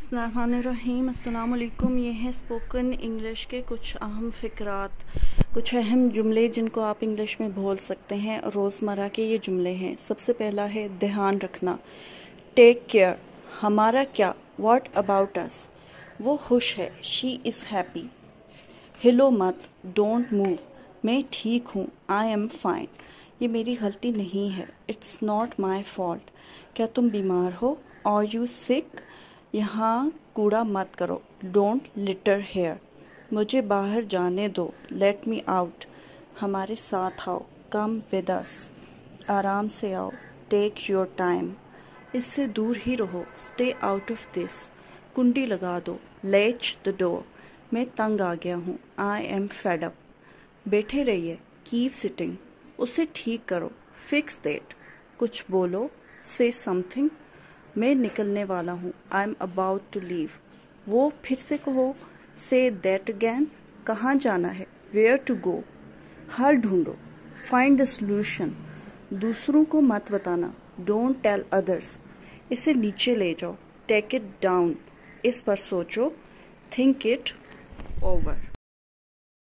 बिस्मिल्लाहिर्रहमानिर्रहीम। अस्सलाम वालेकुम। ये है स्पोकन इंग्लिश के कुछ अहम फ़िक्रात, कुछ अहम जुमले जिनको आप इंग्लिश में बोल सकते हैं। रोज़मर्रा के ये जुमले हैं। सबसे पहला है ध्यान रखना, टेक केयर। हमारा क्या, व्हाट अबाउट अस। वो खुश है, शी इज़ हैप्पी। हिलो मत, डोंट मूव। मैं ठीक हूँ, आई एम फाइन। ये मेरी गलती नहीं है, इट्स नॉट माई फॉल्ट। क्या तुम बीमार हो, आर यू सिक। यहाँ कूड़ा मत करो, डोंट लिटर हेयर। मुझे बाहर जाने दो, लेट मी आउट। हमारे साथ आओ, कम विद अस। आराम से आओ, टेक योर टाइम। इससे दूर ही रहो, स्टे आउट ऑफ दिस। कुंडी लगा दो, लैच द डोर। मैं तंग आ गया हूँ, आई एम फेड अप। बैठे रहिए, कीप सिटिंग। उसे ठीक करो, फिक्स दैट। कुछ बोलो, से समथिंग। मैं निकलने वाला हूँ, I am about to leave. वो फिर से कहो, से दैट अगैन। कहाँ जाना है, वेयर टू गो। हल ढूंढो, फाइंड द सोल्यूशन। दूसरों को मत बताना, डोंट टेल अदर्स। इसे नीचे ले जाओ, टेक इट डाउन। इस पर सोचो, थिंक इट ओवर।